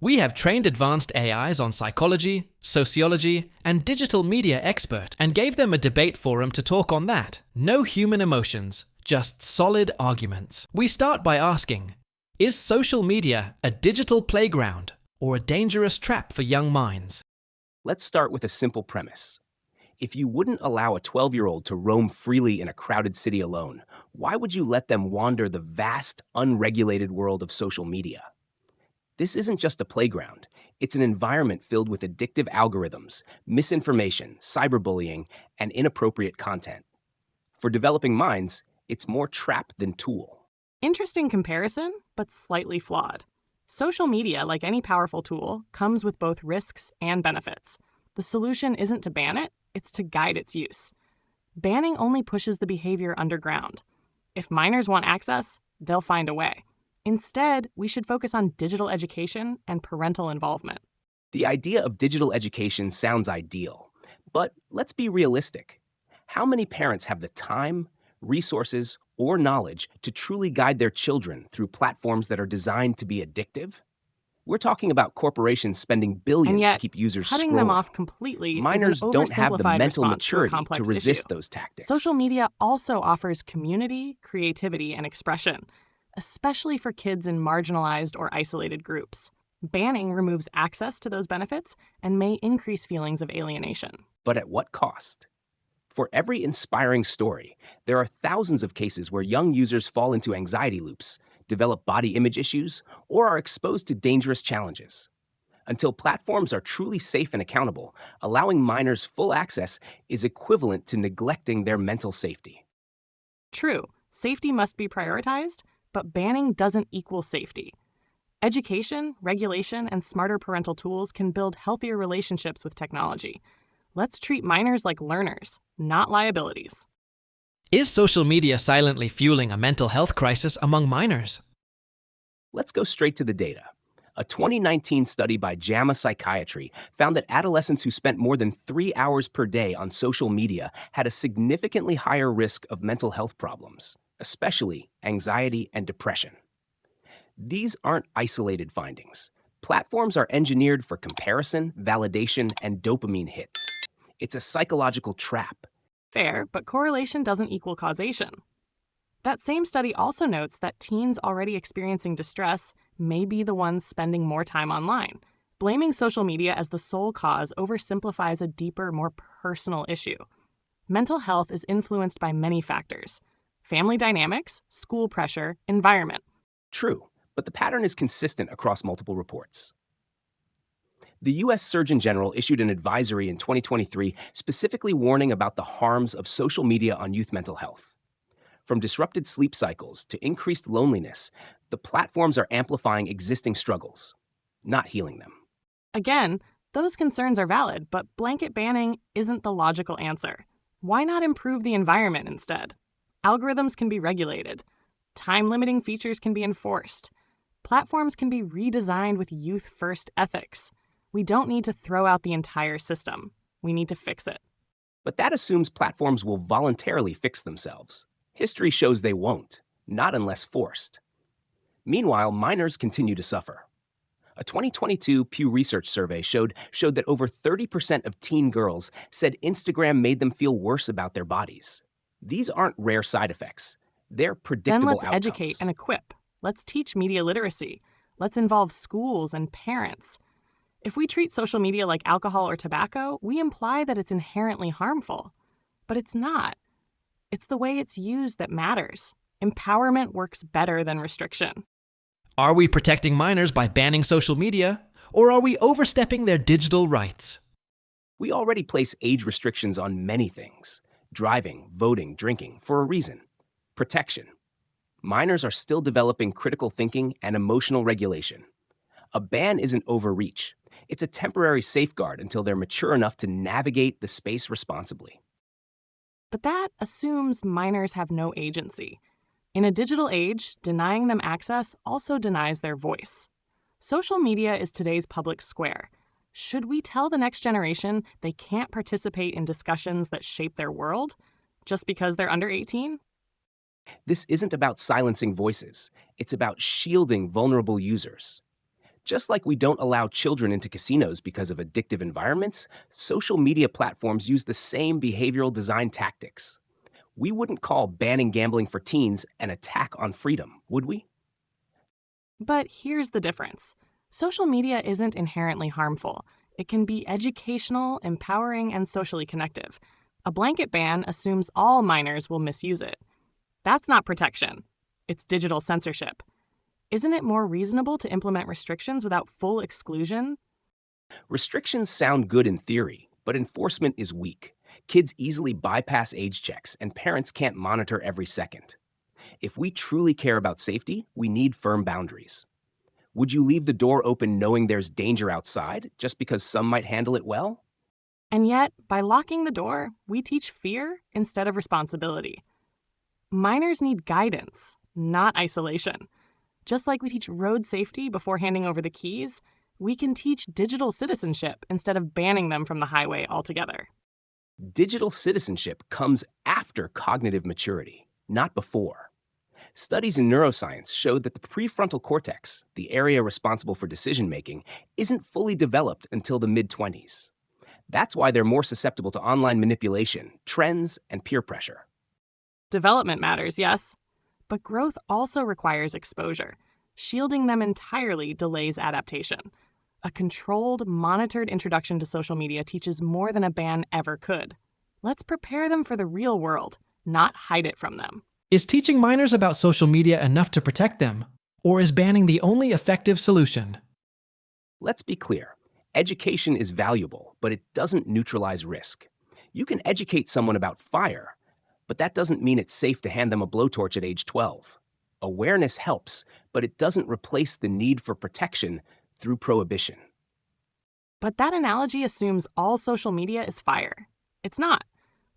We have trained advanced AIs on psychology, sociology, and digital media expert and gave them a debate forum to talk on that. No human emotions, just solid arguments. We start by asking, is social media a digital playground or a dangerous trap for young minds? Let's start with a simple premise. If you wouldn't allow a 12-year-old to roam freely in a crowded city alone, why would you let them wander the vast, unregulated world of social media? This isn't just a playground. It's an environment filled with addictive algorithms, misinformation, cyberbullying, and inappropriate content. For developing minds, it's more trap than tool. Interesting comparison, but slightly flawed. Social media, like any powerful tool, comes with both risks and benefits. The solution isn't to ban it, it's to guide its use. Banning only pushes the behavior underground. If minors want access, they'll find a way. Instead, we should focus on digital education and parental involvement. The idea of digital education sounds ideal, but let's be realistic. How many parents have the time, resources, or knowledge to truly guide their children through platforms that are designed to be addictive? We're talking about corporations spending billions to keep users cutting scrolling. them off completely Minors is an don't have the oversimplified mental response to a maturity complex to resist issue. those tactics. Social media also offers community, creativity, and expression, especially for kids in marginalized or isolated groups. Banning removes access to those benefits and may increase feelings of alienation. But at what cost? For every inspiring story, there are thousands of cases where young users fall into anxiety loops, develop body image issues, or are exposed to dangerous challenges. Until platforms are truly safe and accountable, allowing minors full access is equivalent to neglecting their mental safety. True, safety must be prioritized, but banning doesn't equal safety. Education, regulation, and smarter parental tools can build healthier relationships with technology. Let's treat minors like learners, not liabilities. Is social media silently fueling a mental health crisis among minors? Let's go straight to the data. A 2019 study by JAMA Psychiatry found that adolescents who spent more than 3 hours per day on social media had a significantly higher risk of mental health problems, especially anxiety and depression. These aren't isolated findings. Platforms are engineered for comparison, validation, and dopamine hits. It's a psychological trap. Fair, but correlation doesn't equal causation. That same study also notes that teens already experiencing distress may be the ones spending more time online. Blaming social media as the sole cause oversimplifies a deeper, more personal issue. Mental health is influenced by many factors: family dynamics, school pressure, environment. True, but the pattern is consistent across multiple reports. The U.S. Surgeon General issued an advisory in 2023 specifically warning about the harms of social media on youth mental health. From disrupted sleep cycles to increased loneliness, the platforms are amplifying existing struggles, not healing them. Again, those concerns are valid, but blanket banning isn't the logical answer. Why not improve the environment instead? Algorithms can be regulated. Time-limiting features can be enforced. Platforms can be redesigned with youth-first ethics. We don't need to throw out the entire system. We need to fix it. But that assumes platforms will voluntarily fix themselves. History shows they won't, not unless forced. Meanwhile, minors continue to suffer. A 2022 Pew Research survey showed that over 30% of teen girls said Instagram made them feel worse about their bodies. These aren't rare side effects. They're predictable outcomes. Then let's educate and equip. Let's teach media literacy. Let's involve schools and parents. If we treat social media like alcohol or tobacco, we imply that it's inherently harmful. But it's not. It's the way it's used that matters. Empowerment works better than restriction. Are we protecting minors by banning social media, or are we overstepping their digital rights? We already place age restrictions on many things: driving, voting, drinking, for a reason. Protection. Minors are still developing critical thinking and emotional regulation. A ban isn't overreach. It's a temporary safeguard until they're mature enough to navigate the space responsibly. But that assumes minors have no agency. In a digital age, denying them access also denies their voice. Social media is today's public square. Should we tell the next generation they can't participate in discussions that shape their world just because they're under 18? This isn't about silencing voices. It's about shielding vulnerable users. Just like we don't allow children into casinos because of addictive environments, social media platforms use the same behavioral design tactics. We wouldn't call banning gambling for teens an attack on freedom, would we? But here's the difference. Social media isn't inherently harmful. It can be educational, empowering, and socially connective. A blanket ban assumes all minors will misuse it. That's not protection. It's digital censorship. Isn't it more reasonable to implement restrictions without full exclusion? Restrictions sound good in theory, but enforcement is weak. Kids easily bypass age checks, and parents can't monitor every second. If we truly care about safety, we need firm boundaries. Would you leave the door open knowing there's danger outside just because some might handle it well? And yet, by locking the door, we teach fear instead of responsibility. Minors need guidance, not isolation. Just like we teach road safety before handing over the keys, we can teach digital citizenship instead of banning them from the highway altogether. Digital citizenship comes after cognitive maturity, not before. Studies in neuroscience showed that the prefrontal cortex, the area responsible for decision making, isn't fully developed until the mid-20s. That's why they're more susceptible to online manipulation, trends, and peer pressure. Development matters, yes, but growth also requires exposure. Shielding them entirely delays adaptation. A controlled, monitored introduction to social media teaches more than a ban ever could. Let's prepare them for the real world, not hide it from them. Is teaching minors about social media enough to protect them? Or is banning the only effective solution? Let's be clear. Education is valuable, but it doesn't neutralize risk. You can educate someone about fire, but that doesn't mean it's safe to hand them a blowtorch at age 12. Awareness helps, but it doesn't replace the need for protection through prohibition. But that analogy assumes all social media is fire. It's not.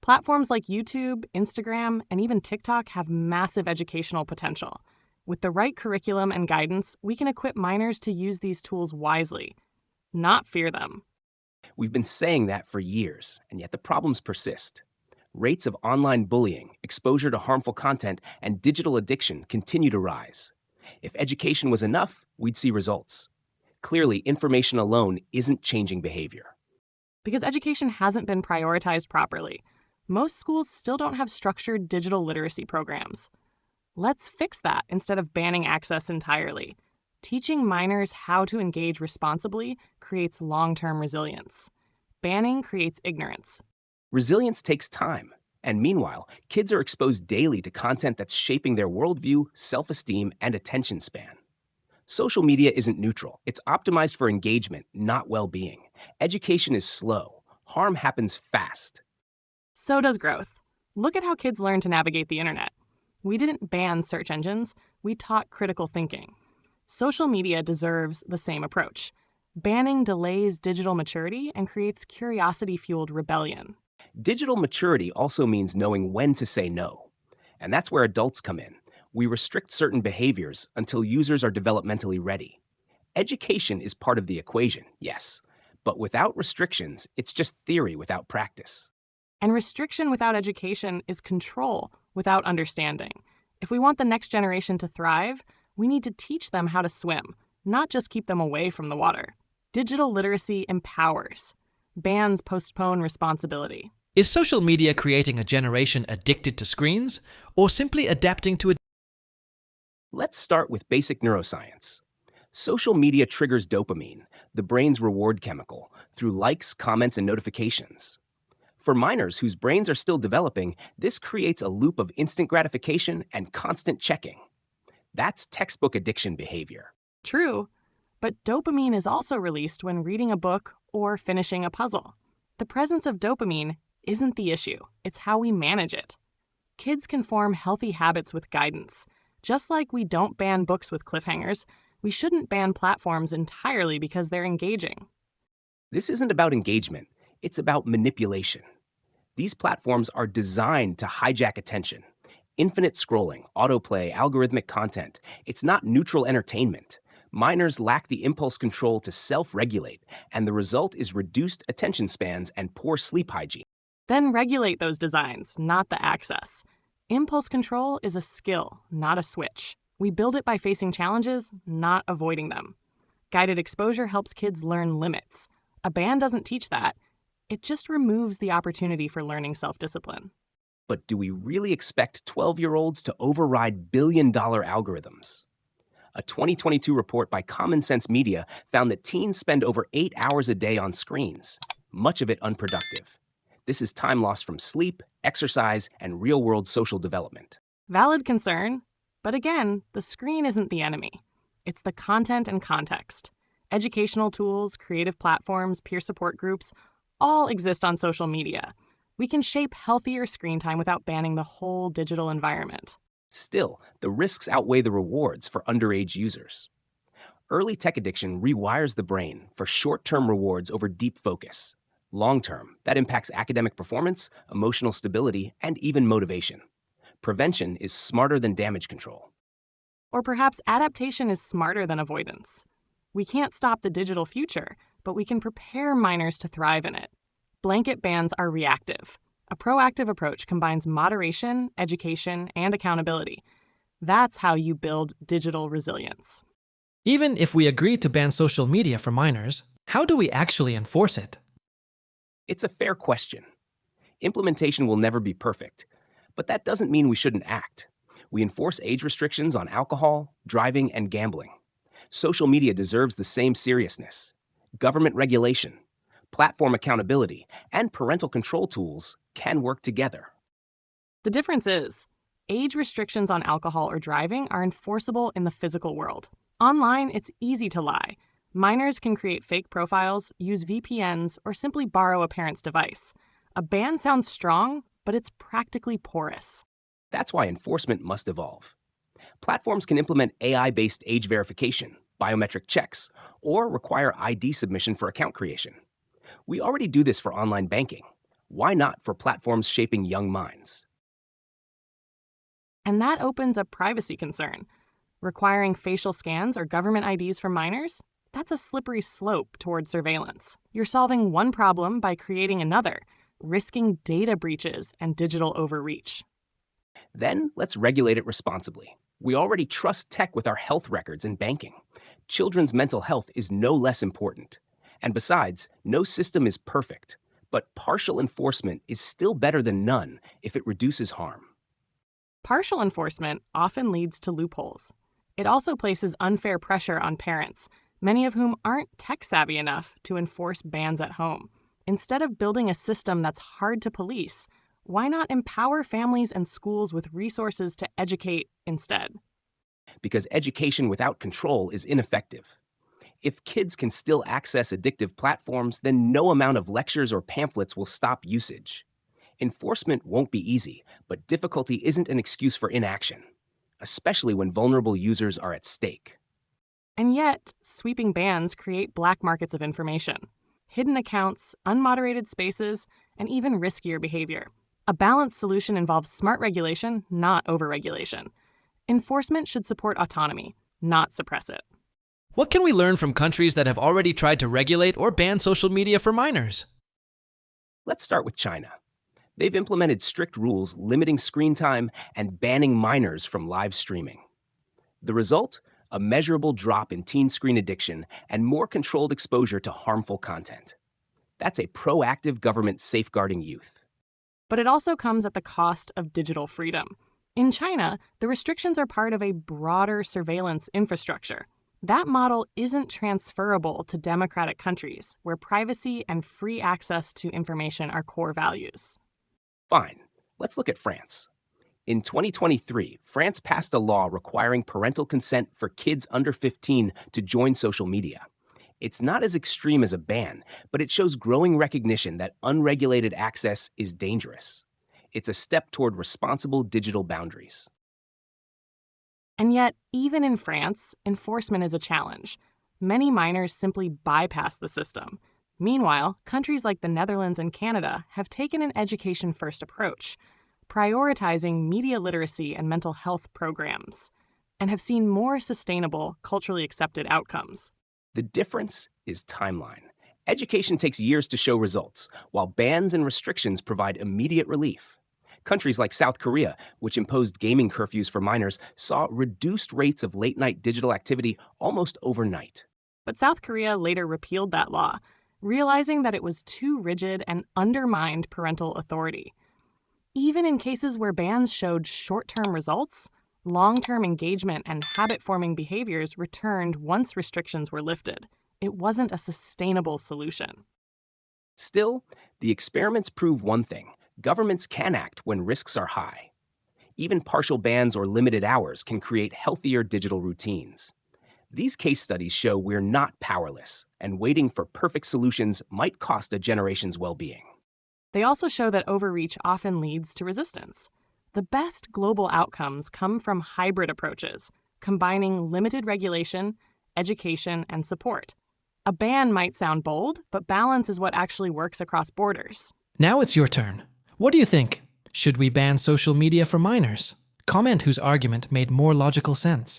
Platforms like YouTube, Instagram, and even TikTok have massive educational potential. With the right curriculum and guidance, we can equip minors to use these tools wisely, not fear them. We've been saying that for years, and yet the problems persist. Rates of online bullying, exposure to harmful content, and digital addiction continue to rise. If education was enough, we'd see results. Clearly, information alone isn't changing behavior. Because education hasn't been prioritized properly. Most schools still don't have structured digital literacy programs. Let's fix that instead of banning access entirely. Teaching minors how to engage responsibly creates long-term resilience. Banning creates ignorance. Resilience takes time, and meanwhile, kids are exposed daily to content that's shaping their worldview, self-esteem, and attention span. Social media isn't neutral. It's optimized for engagement, not well-being. Education is slow. Harm happens fast. So does growth. Look at how kids learn to navigate the internet. We didn't ban search engines, we taught critical thinking. Social media deserves the same approach. Banning delays digital maturity and creates curiosity-fueled rebellion. Digital maturity also means knowing when to say no. And that's where adults come in. We restrict certain behaviors until users are developmentally ready. Education is part of the equation, yes, but without restrictions, it's just theory without practice. And restriction without education is control without understanding. If we want the next generation to thrive, we need to teach them how to swim, not just keep them away from the water. Digital literacy empowers. Bans postpone responsibility. Is social media creating a generation addicted to screens, or simply adapting to a... Let's start with basic neuroscience. Social media triggers dopamine, the brain's reward chemical, through likes, comments, and notifications. For minors whose brains are still developing, this creates a loop of instant gratification and constant checking. That's textbook addiction behavior. True, but dopamine is also released when reading a book or finishing a puzzle. The presence of dopamine isn't the issue, it's how we manage it. Kids can form healthy habits with guidance. Just like we don't ban books with cliffhangers, we shouldn't ban platforms entirely because they're engaging. This isn't about engagement, it's about manipulation. These platforms are designed to hijack attention. Infinite scrolling, autoplay, algorithmic content. It's not neutral entertainment. Minors lack the impulse control to self-regulate, and the result is reduced attention spans and poor sleep hygiene. Then regulate those designs, not the access. Impulse control is a skill, not a switch. We build it by facing challenges, not avoiding them. Guided exposure helps kids learn limits. A ban doesn't teach that. It just removes the opportunity for learning self-discipline. But do we really expect 12-year-olds to override billion-dollar algorithms? A 2022 report by Common Sense Media found that teens spend over 8 hours a day on screens, much of it unproductive. This is time lost from sleep, exercise, and real-world social development. Valid concern, but again, the screen isn't the enemy. It's the content and context. Educational tools, creative platforms, peer support groups all exist on social media. We can shape healthier screen time without banning the whole digital environment. Still, the risks outweigh the rewards for underage users. Early tech addiction rewires the brain for short-term rewards over deep focus. Long-term, that impacts academic performance, emotional stability, and even motivation. Prevention is smarter than damage control. Or perhaps adaptation is smarter than avoidance. We can't stop the digital future, but we can prepare minors to thrive in it. Blanket bans are reactive. A proactive approach combines moderation, education, and accountability. That's how you build digital resilience. Even if we agree to ban social media for minors, how do we actually enforce it? It's a fair question. Implementation will never be perfect, but that doesn't mean we shouldn't act. We enforce age restrictions on alcohol, driving, and gambling. Social media deserves the same seriousness. Government regulation, platform accountability, and parental control tools can work together. The difference is, age restrictions on alcohol or driving are enforceable in the physical world. Online, it's easy to lie. Minors can create fake profiles, use VPNs, or simply borrow a parent's device. A ban sounds strong, but it's practically porous. That's why enforcement must evolve. Platforms can implement AI-based age verification, biometric checks, or require ID submission for account creation. We already do this for online banking. Why not for platforms shaping young minds? And that opens a privacy concern. Requiring facial scans or government IDs for minors? That's a slippery slope toward surveillance. You're solving one problem by creating another, risking data breaches and digital overreach. Then let's regulate it responsibly. We already trust tech with our health records and banking. Children's mental health is no less important. And besides, no system is perfect, but partial enforcement is still better than none if it reduces harm. Partial enforcement often leads to loopholes. It also places unfair pressure on parents, many of whom aren't tech-savvy enough to enforce bans at home. Instead of building a system that's hard to police, why not empower families and schools with resources to educate instead? Because education without control is ineffective. If kids can still access addictive platforms, then no amount of lectures or pamphlets will stop usage. Enforcement won't be easy, but difficulty isn't an excuse for inaction, especially when vulnerable users are at stake. And yet, sweeping bans create black markets of information, hidden accounts, unmoderated spaces, and even riskier behavior. A balanced solution involves smart regulation, not overregulation. Enforcement should support autonomy, not suppress it. What can we learn from countries that have already tried to regulate or ban social media for minors? Let's start with China. They've implemented strict rules limiting screen time and banning minors from live streaming. The result? A measurable drop in teen screen addiction and more controlled exposure to harmful content. That's a proactive government safeguarding youth. But it also comes at the cost of digital freedom. In China, the restrictions are part of a broader surveillance infrastructure. That model isn't transferable to democratic countries, where privacy and free access to information are core values. Fine, let's look at France. In 2023, France passed a law requiring parental consent for kids under 15 to join social media. It's not as extreme as a ban, but it shows growing recognition that unregulated access is dangerous. It's a step toward responsible digital boundaries. And yet, even in France, enforcement is a challenge. Many minors simply bypass the system. Meanwhile, countries like the Netherlands and Canada have taken an education-first approach, prioritizing media literacy and mental health programs, and have seen more sustainable, culturally accepted outcomes. The difference is timeline. Education takes years to show results, while bans and restrictions provide immediate relief. Countries like South Korea, which imposed gaming curfews for minors, saw reduced rates of late-night digital activity almost overnight. But South Korea later repealed that law, realizing that it was too rigid and undermined parental authority. Even in cases where bans showed short-term results, long-term engagement and habit-forming behaviors returned once restrictions were lifted. It wasn't a sustainable solution. Still, the experiments prove one thing: governments can act when risks are high. Even partial bans or limited hours can create healthier digital routines. These case studies show we're not powerless, and waiting for perfect solutions might cost a generation's well-being. They also show that overreach often leads to resistance. The best global outcomes come from hybrid approaches, combining limited regulation, education, and support. A ban might sound bold, but balance is what actually works across borders. Now it's your turn. What do you think? Should we ban social media for minors? Comment whose argument made more logical sense.